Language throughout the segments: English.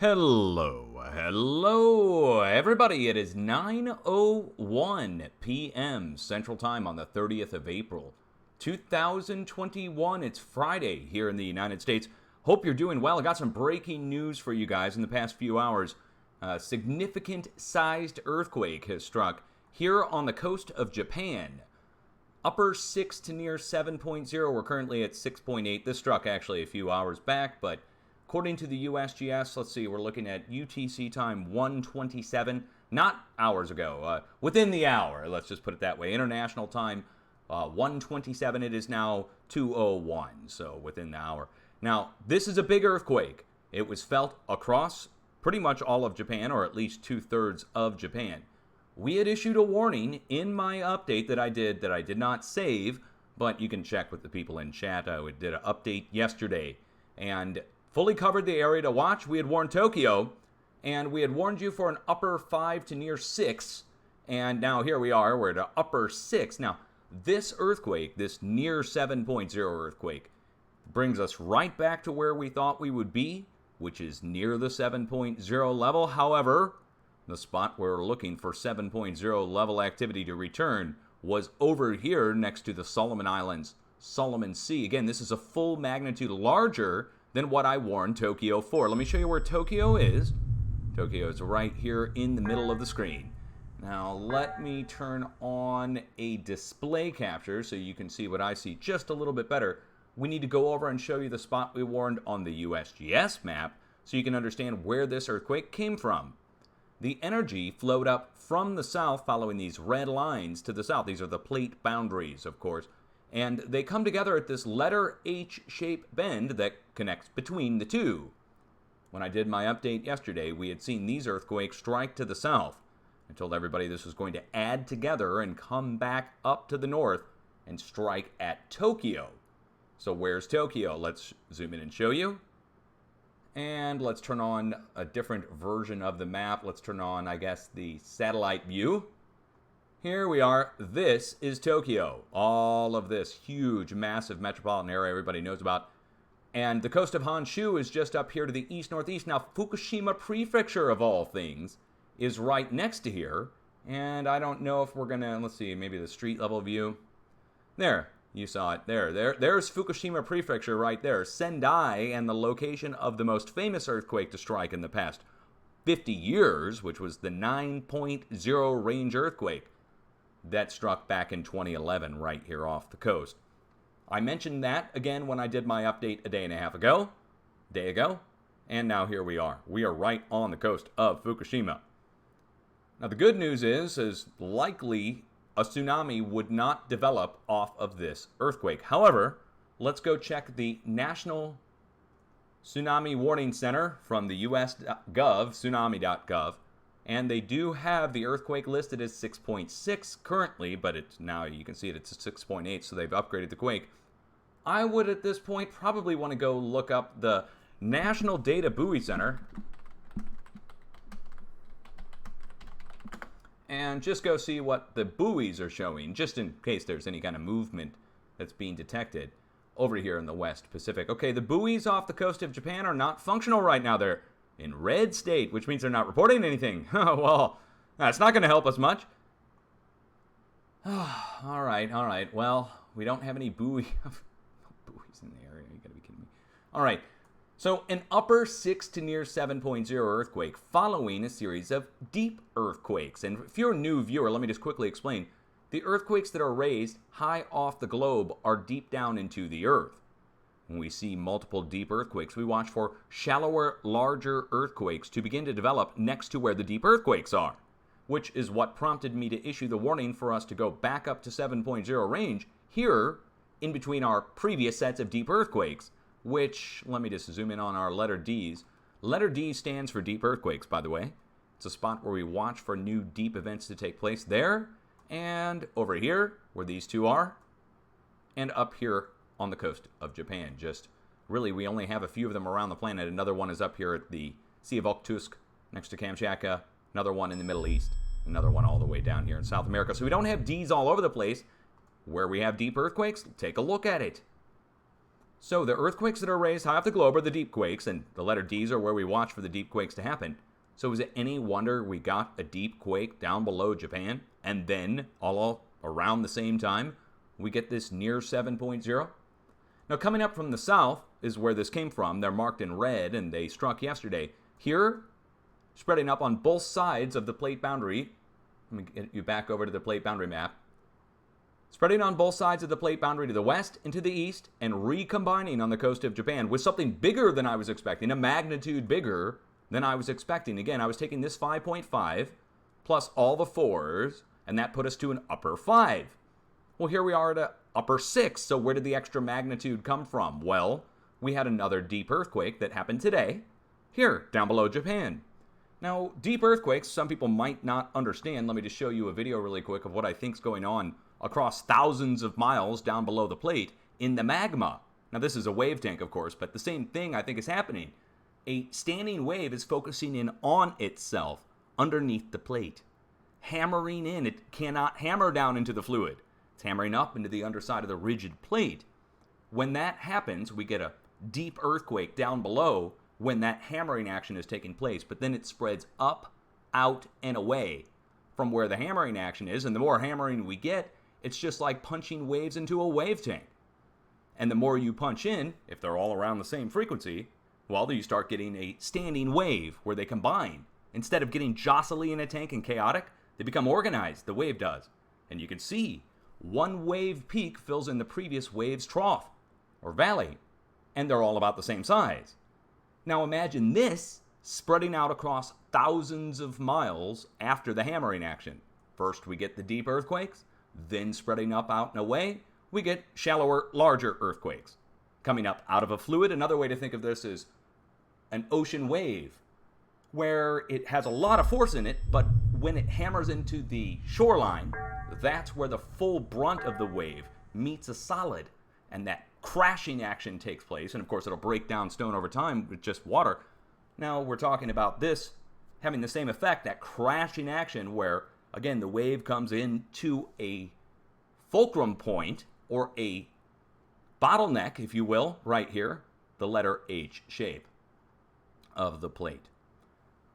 Hello, everybody. It is 9:01 p.m. Central Time on the 30th of April, 2021. It's Friday here in the United States. Hope you're doing well. I got some breaking news for you guys in the past few hours. A significant sized earthquake has struck here on the coast of Japan. Upper 6 to near 7.0. We're currently at 6.8. This struck actually a few hours back, but according to the USGS, let's see, we're looking at UTC time 1:27, not hours ago, within the hour, let's just put it that way. International time 1:27, it is now 2:01, so within the hour. Now, this is a big earthquake. It was felt across pretty much all of Japan, or at least 2/3 of Japan. We had issued a warning in my update that I did not save, but you can check with the people in chat. I did an update yesterday and fully covered the area to watch. We had warned Tokyo, and we had warned you for an upper 5 to near 6, and now here we are, we're at an upper 6. Now, this earthquake, this near 7.0 earthquake, brings us right back to where we thought we would be, which is near the 7.0 level. However, the spot where we're looking for 7.0 level activity to return was over here next to the Solomon Islands, Solomon Sea. Again, this is a full magnitude larger than what I warned Tokyo for. Let me show you where Tokyo is. Tokyo is right here in the middle of the screen. Now, let me turn on a display capture so you can see what I see just a little bit better. We need to go over and show you the spot we warned on the USGS map so you can understand where this earthquake came from. The energy flowed up from the south following these red lines to the south. These are the plate boundaries, of course. And they come together at this letter H-shaped bend that connects between the two. When I did my update yesterday, we had seen these earthquakes strike to the south. I told everybody this was going to add together and come back up to the north and strike at Tokyo. So where's Tokyo? Let's zoom in and show you. And let's turn on a different version of the map. Let's turn on, I guess, the satellite view. Here we are. This is Tokyo. All of this huge, massive metropolitan area everybody knows about. And the coast of Honshu is just up here to the east-northeast. Now, Fukushima Prefecture, of all things, is right next to here. And I don't know if we're going to, let's see, maybe the street level view. There. You saw it there. There's Fukushima Prefecture right there. Sendai, and the location of the most famous earthquake to strike in the past 50 years, which was the 9.0 range earthquake that struck back in 2011 right here off the coast. I mentioned that again when I did my update a day ago, and now here we are. We are right on the coast of Fukushima. Now the good news is likely a tsunami would not develop off of this earthquake. However, let's go check the National Tsunami Warning Center from the US.gov, tsunami.gov, and they do have the earthquake listed as 6.6 currently, but it's now, you can see it, it's 6.8, so they've upgraded the quake. I would at this point probably want to go look up the National Data Buoy Center and just go see what the buoys are showing, just in case there's any kind of movement that's being detected over here in the West Pacific. Okay, the buoys off the coast of Japan are not functional right now. They're in red state, which means they're not reporting anything. Well, that's not going to help us much. All right. Well, we don't have any buoys in the area. You got to be kidding me. All right. So an upper 6 to near 7.0 earthquake following a series of deep earthquakes. And if you're a new viewer, let me just quickly explain. The earthquakes that are raised high off the globe are deep down into the earth. When we see multiple deep earthquakes, we watch for shallower, larger earthquakes to begin to develop next to where the deep earthquakes are, which is what prompted me to issue the warning for us to go back up to 7.0 range here in between our previous sets of deep earthquakes, which, let me just zoom in on our letter Ds. Letter D stands for deep earthquakes, by the way. It's a spot where we watch for new deep events to take place there, and over here, where these two are, and up here on the coast of Japan. Just really, we only have a few of them around the planet. Another one is up here at the Sea of Okhotsk next to Kamchatka. Another one in the Middle East. Another one all the way down here in South America. So we don't have Ds all over the place. Where we have deep earthquakes, take a look at it. So the earthquakes that are raised high off the globe are the deep quakes, and the letter D's are where we watch for the deep quakes to happen. So is it any wonder we got a deep quake down below Japan, and then all around the same time we get this near 7.0? Now coming up from the south is where this came from. They're marked in red, and they struck yesterday. Here, spreading up on both sides of the plate boundary. Let me get you back over to the plate boundary map. Spreading on both sides of the plate boundary to the west and to the east, and recombining on the coast of Japan with something bigger than I was expecting, a magnitude bigger than I was expecting. Again, I was taking this 5.5 plus all the 4s, and that put us to an upper 5. Well, here we are at an upper 6, so where did the extra magnitude come from? Well, we had another deep earthquake that happened today, here, down below Japan. Now, deep earthquakes, some people might not understand. Let me just show you a video really quick of what I think's going on across thousands of miles down below the plate in the magma. Now, this is a wave tank, of course, but the same thing I think is happening. A standing wave is focusing in on itself underneath the plate, hammering in. It cannot hammer down into the fluid. It's hammering up into the underside of the rigid plate. When that happens, we get a deep earthquake down below when that hammering action is taking place, but then it spreads up, out, and away from where the hammering action is, and the more hammering we get, it's just like punching waves into a wave tank. And the more you punch in, if they're all around the same frequency, well, you start getting a standing wave where they combine. Instead of getting jostly in a tank and chaotic, they become organized, the wave does. And you can see one wave peak fills in the previous wave's trough or valley, and they're all about the same size. Now imagine this spreading out across thousands of miles after the hammering action. First we get the deep earthquakes, then spreading up, out, and away, we get shallower, larger earthquakes. Coming up out of a fluid, another way to think of this is an ocean wave, where it has a lot of force in it, but when it hammers into the shoreline, that's where the full brunt of the wave meets a solid, and that crashing action takes place, and of course it'll break down stone over time with just water. Now we're talking about this having the same effect, that crashing action where, again, the wave comes into a fulcrum point, or a bottleneck, if you will, right here, the letter H shape of the plate.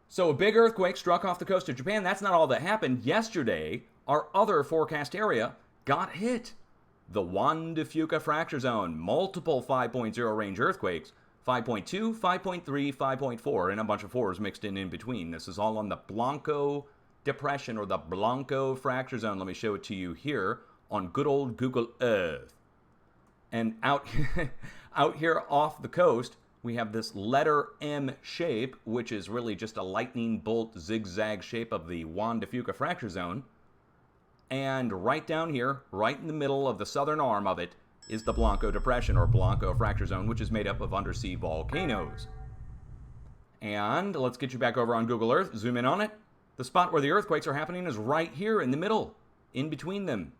So a big earthquake struck off the coast of Japan. That's not all that happened. Yesterday, our other forecast area got hit. The Juan de Fuca fracture zone, multiple 5.0 range earthquakes, 5.2, 5.3, 5.4, and a bunch of 4s mixed in between. This is all on the Blanco Depression, or the Blanco fracture zone. Let me show it to you here on good old Google Earth. And out here off the coast, we have this letter M shape, which is really just a lightning bolt zigzag shape of the Juan de Fuca fracture zone. And right down here, right in the middle of the southern arm of it, is the Blanco Depression, or Blanco fracture zone, which is made up of undersea volcanoes. And let's get you back over on Google Earth, zoom in on it. The spot where the earthquakes are happening is right here in the middle, in between them.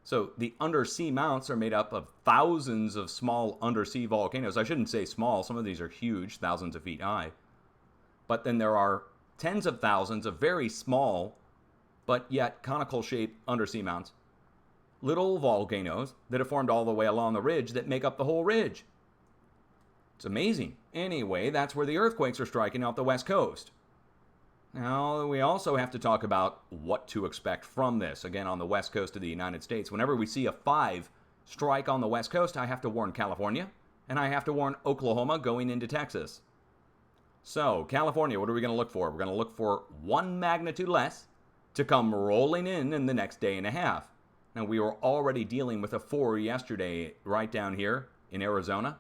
So the undersea mounts are made up of thousands of small undersea volcanoes. I shouldn't say small, some of these are huge, thousands of feet high. But then there are tens of thousands of very small, but yet conical-shaped undersea mounts. Little volcanoes that have formed all the way along the ridge that make up the whole ridge. It's amazing. Anyway, that's where the earthquakes are striking off the west coast. Now, we also have to talk about what to expect from this. Again, on the west coast of the United States, whenever we see a 5 strike on the west coast, I have to warn California, and I have to warn Oklahoma going into Texas. So, California, what are we going to look for? We're going to look for 1 magnitude less to come rolling in the next day and a half. Now, we were already dealing with a 4 yesterday right down here in Arizona.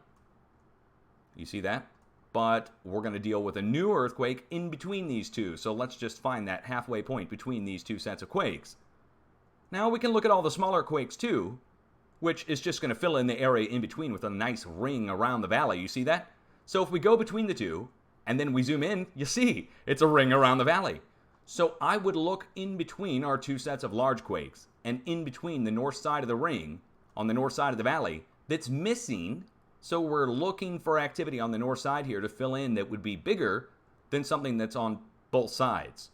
You see that? But we're going to deal with a new earthquake in between these two. So let's just find that halfway point between these two sets of quakes. Now we can look at all the smaller quakes too, which is just going to fill in the area in between with a nice ring around the valley. You see that? So if we go between the two, and then we zoom in, you see, it's a ring around the valley. So I would look in between our two sets of large quakes, and in between the north side of the ring, on the north side of the valley, that's missing. So we're looking for activity on the north side here to fill in that would be bigger than something that's on both sides.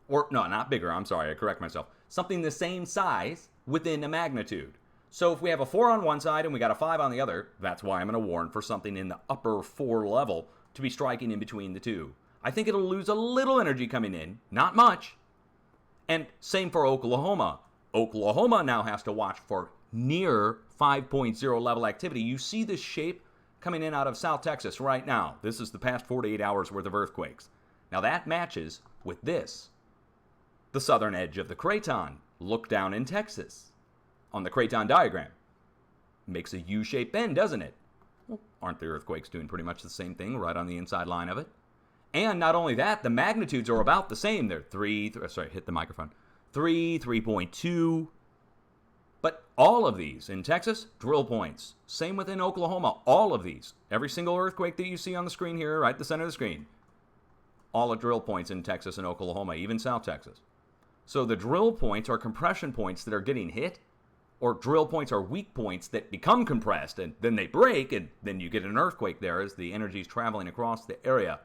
Or, no, not bigger, I'm sorry, I correct myself. Something the same size within a magnitude. So if we have a 4 on one side and we got a 5 on the other, that's why I'm going to warn for something in the upper 4 level to be striking in between the two. I think it'll lose a little energy coming in, not much. And same for Oklahoma. Oklahoma now has to watch for near 5.0 level activity. You see this shape coming in out of South Texas right now. This is the past 48 hours worth of earthquakes. Now that matches with this. The southern edge of the craton. Look down in Texas on the craton diagram. Makes a U-shaped bend, doesn't it? Well, aren't the earthquakes doing pretty much the same thing right on the inside line of it? And not only that, the magnitudes are about the same. They're 3.2. But all of these in Texas, drill points. Same within Oklahoma, all of these. Every single earthquake that you see on the screen here, right at the center of the screen, all are drill points in Texas and Oklahoma, even South Texas. So the drill points are compression points that are getting hit, or drill points are weak points that become compressed, and then they break, and then you get an earthquake there as the energy is traveling across the area.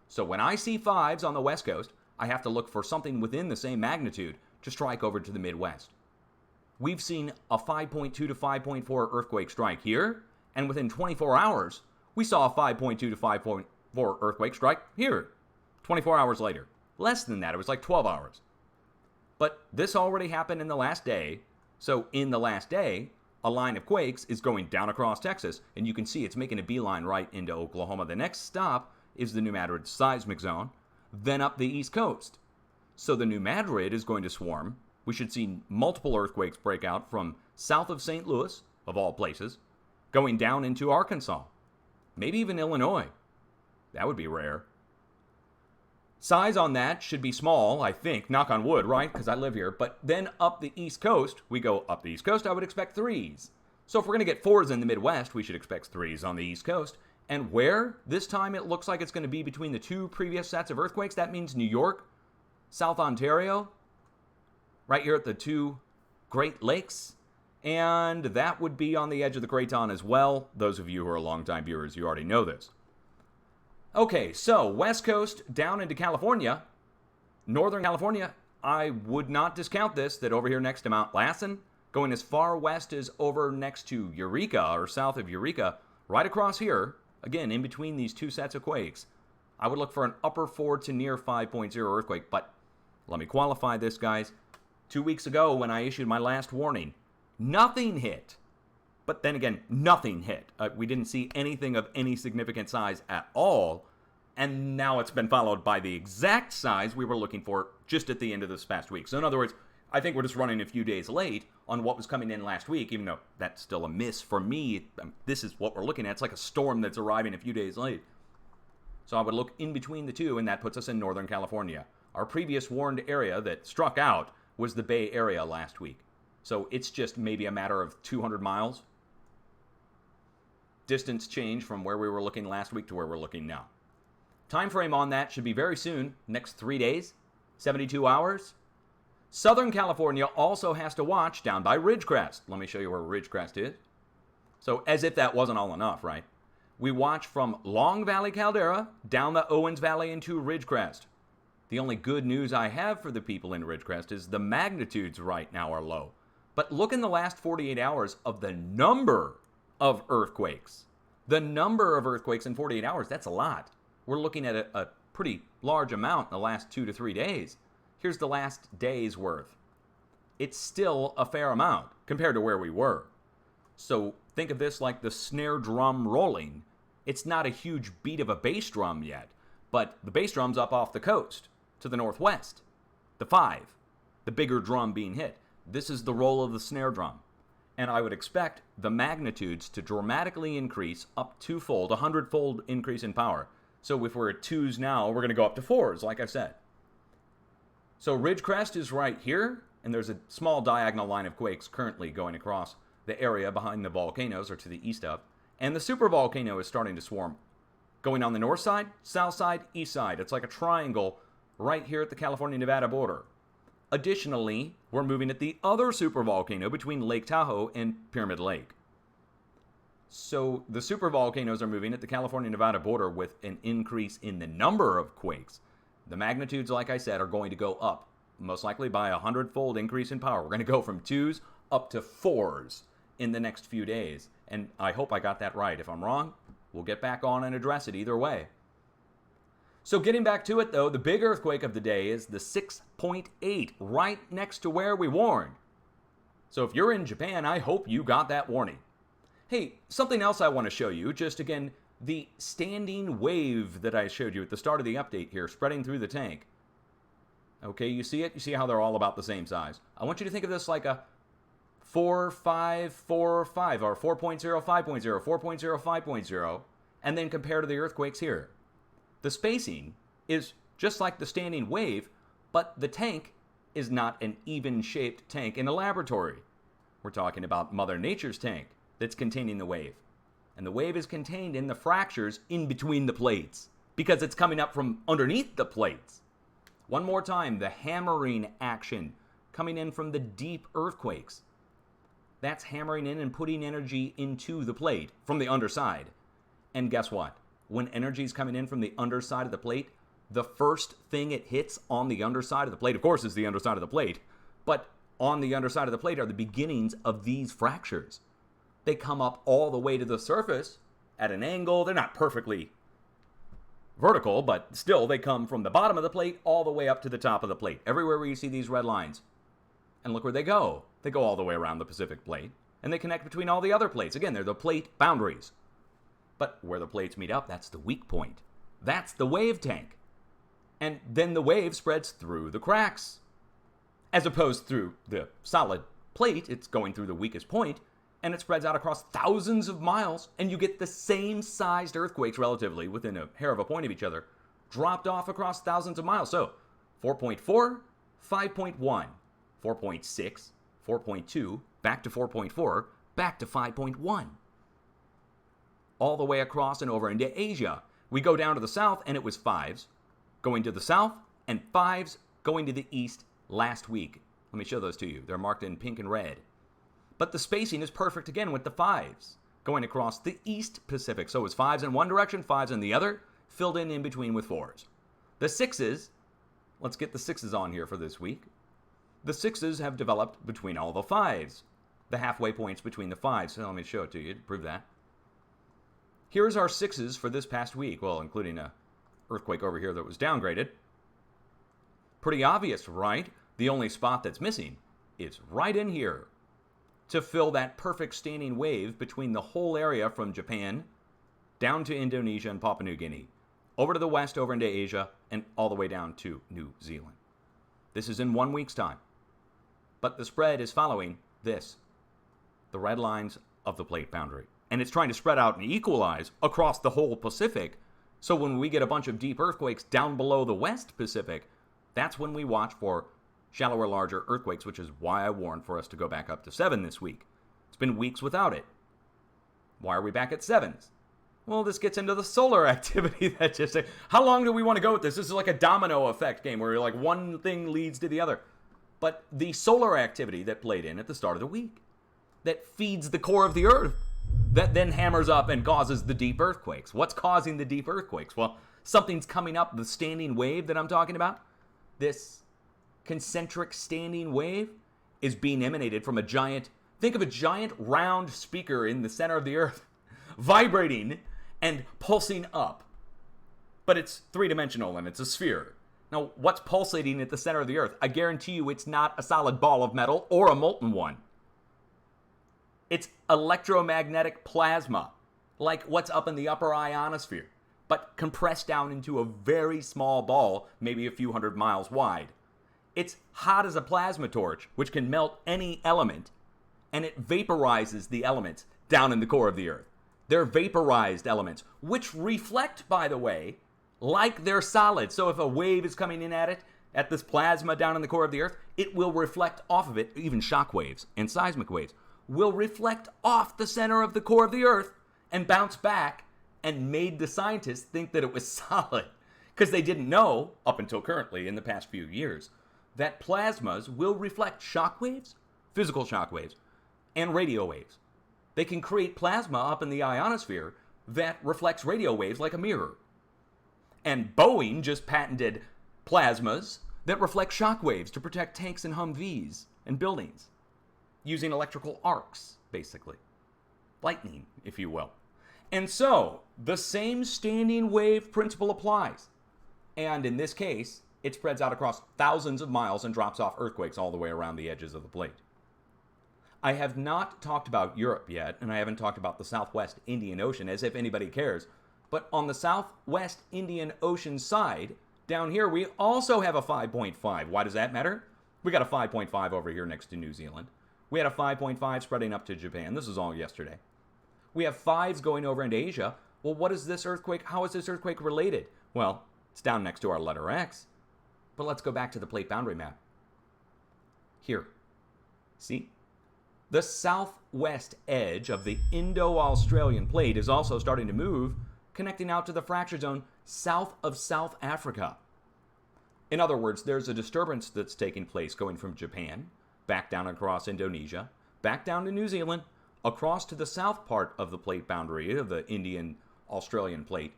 So when I see 5s on the West Coast, I have to look for something within the same magnitude to strike over to the Midwest. We've seen a 5.2 to 5.4 earthquake strike here, and within 24 hours, we saw a 5.2 to 5.4 earthquake strike here, 24 hours later. Less than that, it was like 12 hours. But this already happened in the last day, so in the last day, a line of quakes is going down across Texas, and you can see it's making a beeline right into Oklahoma. The next stop is the New Madrid seismic zone, then up the East Coast. So the New Madrid is going to swarm. We should see multiple earthquakes break out from south of St. Louis, of all places, going down into Arkansas, maybe even Illinois. That would be rare. Size on that should be small, I think, knock on wood, right? Because I live here. But then up the East Coast, we go up the East Coast, I would expect 3s. So if we're going to get 4s in the Midwest, we should expect 3s on the East Coast. And where? This time it looks like it's going to be between the two previous sets of earthquakes. That means New York, South Ontario, right here at the two Great Lakes. And that would be on the edge of the craton as well. Those of you who are longtime viewers, you already know this. Okay, so West Coast down into California, Northern California, I would not discount this, that over here next to Mount Lassen, going as far west as over next to Eureka or south of Eureka, right across here, again, in between these two sets of quakes, I would look for an upper 4 to near 5.0 earthquake. But let me qualify this, guys. 2 weeks ago when I issued my last warning, nothing hit. But then again, nothing hit. We didn't see anything of any significant size at all. And now it's been followed by the exact size we were looking for just at the end of this past week. So in other words, I think we're just running a few days late on what was coming in last week, even though that's still a miss for me. This is what we're looking at. It's like a storm that's arriving a few days late. So I would look in between the two, and that puts us in Northern California. Our previous warned area that struck out was the Bay Area last week. So it's just maybe a matter of 200 miles. Distance change from where we were looking last week to where we're looking now. Time frame on that should be very soon, next 3 days, 72 hours. Southern California also has to watch down by Ridgecrest. Let me show you where Ridgecrest is. So as if that wasn't all enough, right? We watch from Long Valley Caldera down the Owens Valley into Ridgecrest. The only good news I have for the people in Ridgecrest is the magnitudes right now are low. But look in the last 48 hours of the number of earthquakes. The number of earthquakes in 48 hours, that's a lot. We're looking at a pretty large amount in the last 2 to 3 days. Here's the last day's worth. It's still a fair amount compared to where we were. So think of this like the snare drum rolling. It's not a huge beat of a bass drum yet, but the bass drum's up off the coast to the northwest. The 5, the bigger drum being hit. This is the roll of the snare drum. And I would expect the magnitudes to dramatically increase up twofold, 100-fold increase in power. So if we're at 2s now, we're going to go up to 4s, like I said. So Ridgecrest is right here, and there's a small diagonal line of quakes currently going across the area behind the volcanoes, or to the east of. And the supervolcano is starting to swarm. Going on the north side, south side, east side. It's like a triangle right here at the California-Nevada border. Additionally, we're moving at the other supervolcano between Lake Tahoe and Pyramid Lake. So the supervolcanoes are moving at the California-Nevada border with an increase in the number of quakes. The magnitudes, like I said, are going to go up, most likely by a 100-fold increase in power. We're going to go from 2s up to 4s. in the next few days. And I hope I got that right. If I'm wrong, we'll get back on and address it either way. So getting back to it, though, the big earthquake of the day is the 6.8, right next to where we warned. So if you're in Japan, I hope you got that warning. Hey, something else I want to show you, just again, the standing wave that I showed you at the start of the update here, spreading through the tank. Okay, you see it? You see how they're all about the same size? I want you to think of this like a 4, 5, 4, 5, or 4.0, 5.0, 4.0, 5.0, and then compare to the earthquakes here. The spacing is just like the standing wave, but the tank is not an even-shaped tank in a laboratory. We're talking about Mother Nature's tank that's containing the wave. And the wave is contained in the fractures in between the plates because it's coming up from underneath the plates. One more time, the hammering action coming in from the deep earthquakes. That's hammering in and putting energy into the plate from the underside. And guess what? When energy is coming in from the underside of the plate, the first thing it hits on the underside of the plate, of course, is the underside of the plate, but on the underside of the plate are the beginnings of these fractures. They come up all the way to the surface at an angle. They're not perfectly vertical, but still they come from the bottom of the plate all the way up to the top of the plate. Everywhere where you see these red lines. And look where they go. They go all the way around the Pacific plate, and they connect between all the other plates. Again, they're the plate boundaries. But where the plates meet up, that's the weak point. That's the wave tank. And then the wave spreads through the cracks. As opposed through the solid plate, it's going through the weakest point, and it spreads out across thousands of miles, and you get the same sized earthquakes relatively within a hair of a point of each other, dropped off across thousands of miles. So 4.4, 5.1, 4.6, 4.2, back to 4.4, back to 5.1. All the way across and over into Asia. We go down to the south, and it was 5s going to the south and 5s going to the east last week. Let me show those to you. They're marked in pink and red. But the spacing is perfect again with the 5s going across the East Pacific. So it was 5s in one direction, 5s in the other, filled in between with 4s. The 6s, let's get the 6s on here for this week. The 6s have developed between all the 5s, the halfway points between the 5s. So let me show it to you to prove that. Here's our 6s for this past week, well, including a earthquake over here that was downgraded. Pretty obvious, right? The only spot that's missing is right in here to fill that perfect standing wave between the whole area from Japan down to Indonesia and Papua New Guinea, over to the west, over into Asia, and all the way down to New Zealand. This is in 1 week's time. But the spread is following this, the red lines of the plate boundary. And it's trying to spread out and equalize across the whole Pacific. So when we get a bunch of deep earthquakes down below the West Pacific, that's when we watch for shallower, larger earthquakes, which is why I warned for us to go back up to 7 this week. It's been weeks without it. Why are we back at 7s? Well, this gets into the solar activity that just... How long do we want to go with this? This is like a domino effect game where like one thing leads to the other. But the solar activity that played in at the start of the week, that feeds the core of the Earth, that then hammers up and causes the deep earthquakes. What's causing the deep earthquakes? Well, something's coming up, the standing wave that I'm talking about. This concentric standing wave is being emanated from a giant, think of a giant round speaker in the center of the Earth, vibrating and pulsing up. But it's three-dimensional and it's a sphere. Now, what's pulsating at the center of the Earth? I guarantee you it's not a solid ball of metal or a molten one. It's electromagnetic plasma, like what's up in the upper ionosphere, but compressed down into a very small ball, maybe a few hundred miles wide. It's hot as a plasma torch, which can melt any element, and it vaporizes the elements down in the core of the Earth. They're vaporized elements, which reflect, by the way, like they're solid. So if a wave is coming in at this plasma down in the core of the Earth, it will reflect off of it, even shock waves and seismic waves will reflect off the center of the core of the Earth and bounce back, and made the scientists think that it was solid because they didn't know, up until currently in the past few years, that plasmas will reflect shock waves, physical shock waves, and radio waves. They can create plasma up in the ionosphere that reflects radio waves like a mirror. And Boeing just patented plasmas that reflect shock waves to protect tanks and Humvees and buildings, using electrical arcs, basically. Lightning, if you will. And so, the same standing wave principle applies. And in this case, it spreads out across thousands of miles and drops off earthquakes all the way around the edges of the plate. I have not talked about Europe yet, and I haven't talked about the Southwest Indian Ocean, as if anybody cares. But on the Southwest Indian Ocean side, down here, we also have a 5.5. Why does that matter? We got a 5.5 over here next to New Zealand. We had a 5.5 spreading up to Japan. This was all yesterday. We have 5s going over into Asia. Well, what is this earthquake? How is this earthquake related? Well, it's down next to our letter X. But let's go back to the plate boundary map. Here. See? The southwest edge of the Indo-Australian plate is also starting to move, connecting out to the fracture zone south of South Africa. In other words, there's a disturbance that's taking place going from Japan, back down across Indonesia, back down to New Zealand, across to the south part of the plate boundary of the Indian-Australian plate,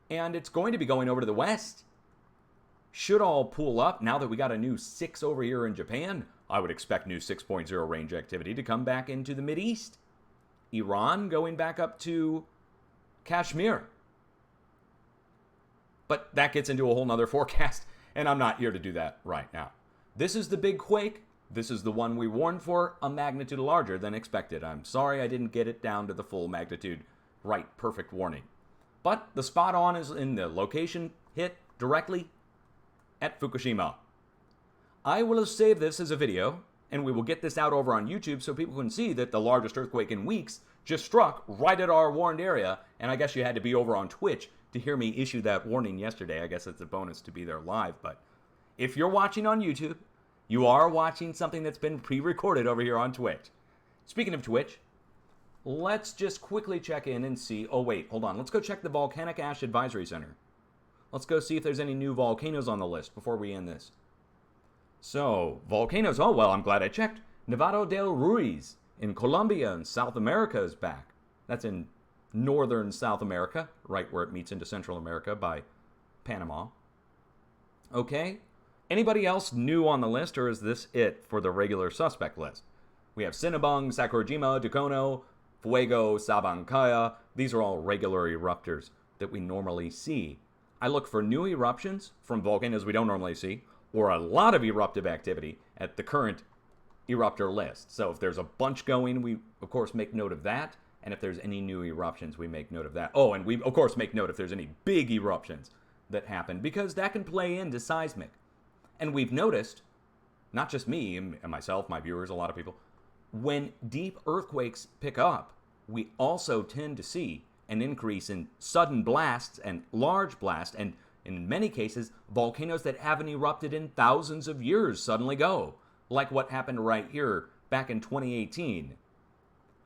and it's going to be going over to the west. Should all pool up now that we got a new 6 over here in Japan. I would expect new 6.0 range activity to come back into the Mideast. Iran going back up to Kashmir. But that gets into a whole nother forecast, and I'm not here to do that right now. This is the big quake. This is the one we warned for, a magnitude larger than expected. I'm sorry I didn't get it down to the full magnitude, right, perfect warning. But the spot on is in the location hit directly at Fukushima. I will save this as a video, and we will get this out over on YouTube so people can see that the largest earthquake in weeks just struck right at our warned area, and I guess you had to be over on Twitch to hear me issue that warning yesterday. I guess it's a bonus to be there live, but if you're watching on YouTube, you are watching something that's been pre-recorded over here on Twitch. Speaking of Twitch, let's just quickly check in and see. Oh, wait, hold on. Let's go check the Volcanic Ash Advisory Center. Let's go see if there's any new volcanoes on the list before we end this. So, volcanoes. Oh, well, I'm glad I checked. Nevado del Ruiz in Colombia and South America is back. That's in northern South America, right where it meets into Central America by Panama. Okay. Anybody else new on the list, or is this it for the regular suspect list? We have Sinabung, Sakurajima, Dukono, Fuego, Sabancaya. These are all regular eruptors that we normally see. I look for new eruptions from volcanoes we don't normally see, or a lot of eruptive activity at the current eruptor list. So if there's a bunch going, we, of course, make note of that. And if there's any new eruptions, we make note of that. Oh, and we, of course, make note if there's any big eruptions that happen, because that can play into seismic. And we've noticed, not just me and myself, my viewers, a lot of people, when deep earthquakes pick up, we also tend to see an increase in sudden blasts and large blasts, and in many cases, volcanoes that haven't erupted in thousands of years suddenly go, like what happened right here back in 2018.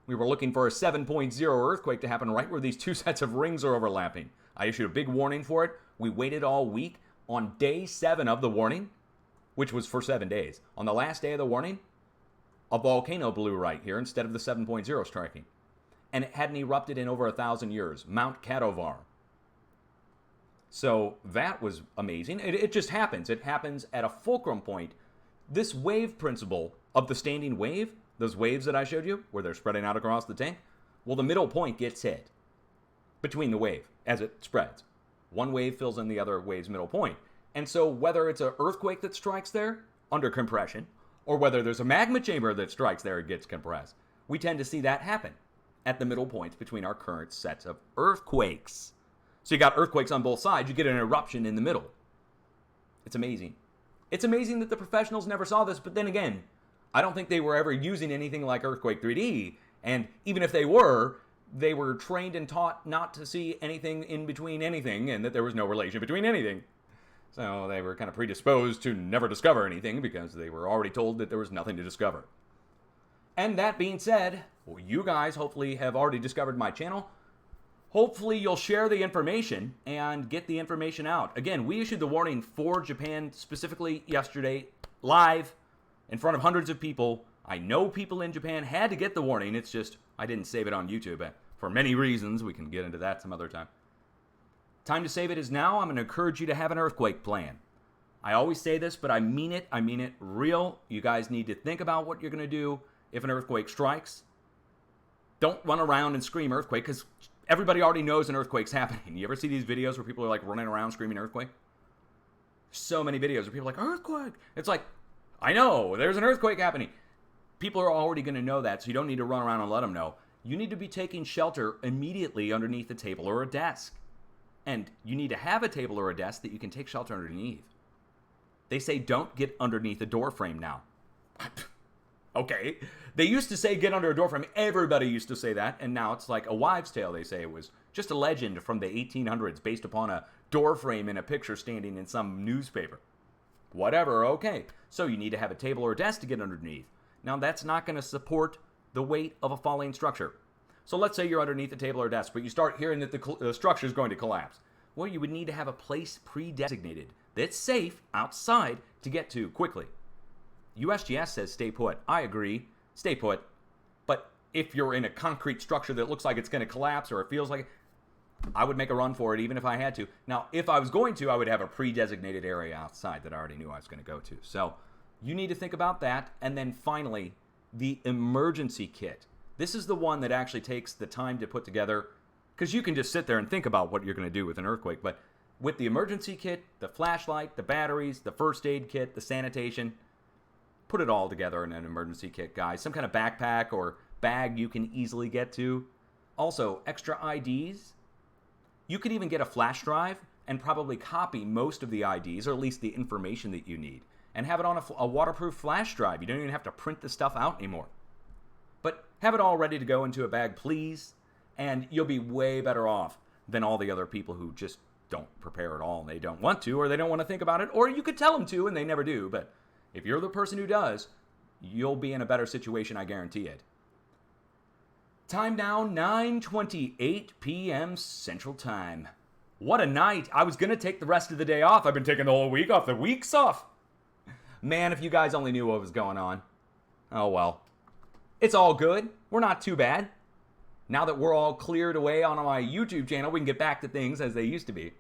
We were looking for a 7.0 earthquake to happen right where these two sets of rings are overlapping. I issued a big warning for it. We waited all week. On day 7 of the warning, which was for 7 days, on the last day of the warning, a volcano blew right here instead of the 7.0 striking. And it hadn't erupted in over 1,000 years, Mount Kadovar. So that was amazing. It just happens. It happens at a fulcrum point. This wave principle of the standing wave, those waves that I showed you, where they're spreading out across the tank, well, the middle point gets hit between the wave as it spreads. One wave fills in the other wave's middle point. And so whether it's an earthquake that strikes there under compression, or whether there's a magma chamber that strikes there and gets compressed, we tend to see that happen at the middle points between our current sets of earthquakes. So you got earthquakes on both sides, you get an eruption in the middle. It's amazing. It's amazing that the professionals never saw this, but then again, I don't think they were ever using anything like Earthquake 3D, and even if they were trained and taught not to see anything in between anything, and that there was no relation between anything. So they were kind of predisposed to never discover anything because they were already told that there was nothing to discover. And that being said, well, you guys hopefully have already discovered my channel. Hopefully you'll share the information and get the information out. Again, we issued the warning for Japan specifically yesterday, live, in front of hundreds of people. I know people in Japan had to get the warning. It's just I didn't save it on YouTube for many reasons. We can get into that some other time. Time to save it is now. I'm going to encourage you to have an earthquake plan. I always say this, but I mean it. I mean it real. You guys need to think about what you're going to do if an earthquake strikes. Don't run around and scream earthquake, because everybody already knows an earthquake's happening. You ever see these videos where people are like running around screaming earthquake? So many videos where people are like, earthquake! It's like, I know, there's an earthquake happening. People are already going to know that, so you don't need to run around and let them know. You need to be taking shelter immediately underneath a table or a desk. And you need to have a table or a desk that you can take shelter underneath. They say don't get underneath a door frame now. Okay. They used to say get under a door frame. Everybody used to say that. And now it's like a wives' tale. They say it was just a legend from the 1800s based upon a door frame in a picture standing in some newspaper. Whatever. Okay. So you need to have a table or a desk to get underneath. Now that's not going to support the weight of a falling structure. So let's say you're underneath a table or desk, but you start hearing that the structure is going to collapse. Well, you would need to have a place pre-designated that's safe outside to get to quickly. USGS says stay put. I agree. Stay put. But if you're in a concrete structure that looks like it's going to collapse or it feels like it, I would make a run for it even if I had to. Now, if I was going to, I would have a pre-designated area outside that I already knew I was going to go to. So you need to think about that. And then finally, the emergency kit. This is the one that actually takes the time to put together, because you can just sit there and think about what you're going to do with an earthquake. But with the emergency kit, the flashlight, the batteries, the first aid kit, the sanitation, put it all together in an emergency kit, guys. Some kind of backpack or bag you can easily get to. Also, extra IDs. You could even get a flash drive and probably copy most of the IDs, or at least the information that you need, and have it on a waterproof flash drive. You don't even have to print the stuff out anymore. But have it all ready to go into a bag, please, and you'll be way better off than all the other people who just don't prepare at all and they don't want to, or they don't want to think about it, or you could tell them to and they never do. But if you're the person who does, you'll be in a better situation, I guarantee it. Time now, 9:28 p.m. Central Time. What a night. I was going to take the rest of the day off. I've been taking the whole week off. The week's off. Man, if you guys only knew what was going on. Oh, well. It's all good. We're not too bad. Now that we're all cleared away on my YouTube channel, we can get back to things as they used to be.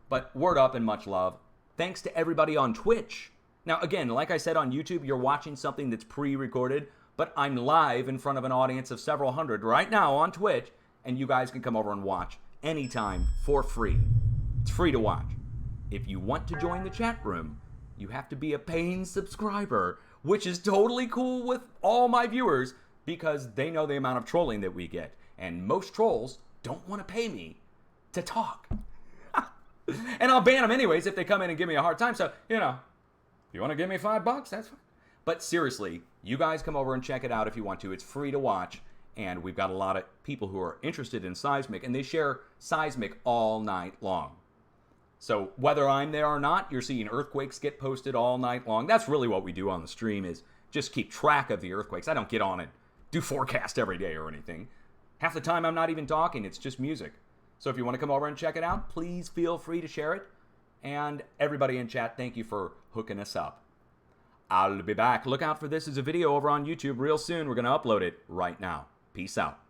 But word up and much love. Thanks to everybody on Twitch. Now, again, like I said on YouTube, you're watching something that's pre-recorded, but I'm live in front of an audience of several hundred right now on Twitch, and you guys can come over and watch anytime for free. It's free to watch. If you want to join the chat room, you have to be a paying subscriber, which is totally cool with all my viewers because they know the amount of trolling that we get. And most trolls don't want to pay me to talk. And I'll ban them anyways if they come in and give me a hard time. So, you know, if you want to give me $5, that's fine. But seriously, you guys come over and check it out if you want to. It's free to watch. And we've got a lot of people who are interested in Seismic, and they share Seismic all night long. So whether I'm there or not, you're seeing earthquakes get posted all night long. That's really what we do on the stream, is just keep track of the earthquakes. I don't get on and do forecast every day or anything. Half the time I'm not even talking. It's just music. So if you want to come over and check it out, please feel free to share it. And everybody in chat, thank you for hooking us up. I'll be back. Look out for this as a video over on YouTube real soon. We're going to upload it right now. Peace out.